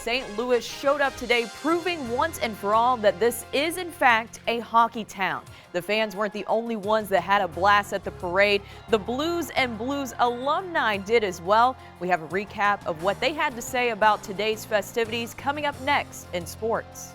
St. Louis showed up today, proving once and for all that this is in fact a hockey town. The fans weren't the only ones that had a blast at the parade. The Blues and Blues alumni did as well. We have a recap of what they had to say about today's festivities coming up next in sports.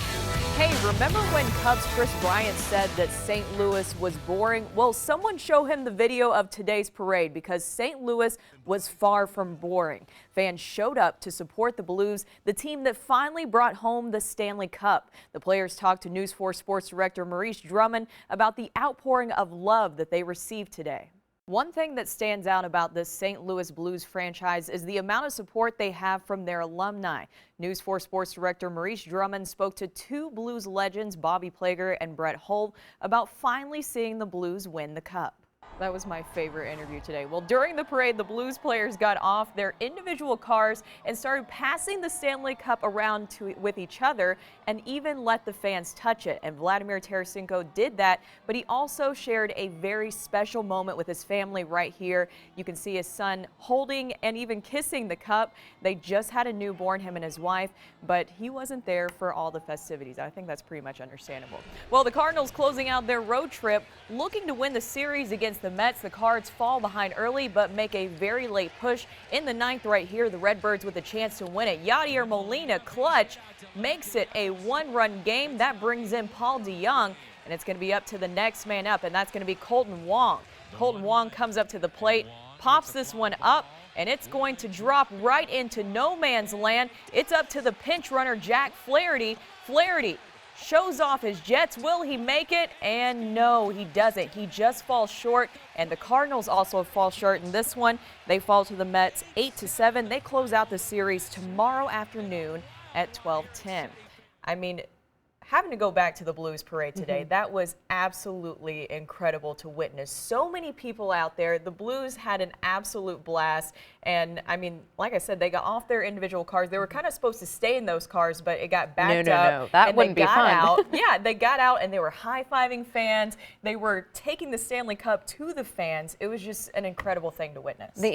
Hey, remember when Cubs Chris Bryant said that St. Louis was boring? Well, someone show him the video of today's parade because St. Louis was far from boring. Fans showed up to support the Blues, the team that finally brought home the Stanley Cup. The players talked to News 4 Sports Director Maurice Drummond about the outpouring of love that they received today. One thing that stands out about this St. Louis Blues franchise is the amount of support they have from their alumni. News 4 Sports Director Maurice Drummond spoke to two Blues legends, Bobby Plager and Brett Holt, about finally seeing the Blues win the Cup. That was my favorite interview today. Well, during the parade, the Blues players got off their individual cars and started passing the Stanley Cup around with each other and even let the fans touch it. And Vladimir Tarasenko did that, but he also shared a very special moment with his family right here. You can see his son holding and even kissing the cup. They just had a newborn, him and his wife, but he wasn't there for all the festivities. I think that's pretty much understandable. Well, the Cardinals closing out their road trip, looking to win the series against the Mets. The Cards fall behind early but make a very late push in the ninth right here. The Redbirds with a chance to win it. Yadier Molina clutch makes it a one-run game. That brings in Paul DeJong, and it's going to be up to the next man up, and that's going to be Colton Wong. Colton Wong comes up to the plate, pops this one up, and it's going to drop right into no man's land. It's up to the pinch runner, Jack Flaherty. Flaherty shows off his Jets. Will he make it? And no, he doesn't. He just falls short, and the Cardinals also fall short in this one. They fall to the Mets 8-7. They close out the series tomorrow afternoon at 12:10. I mean, having to go back to the Blues parade today, that was absolutely incredible to witness. So many people out there. The Blues had an absolute blast. And, I mean, like I said, they got off their individual cars. They were kind of supposed to stay in those cars, but it got backed up. No, that wouldn't be fun. Out. Yeah, they got out and they were high-fiving fans. They were taking the Stanley Cup to the fans. It was just an incredible thing to witness.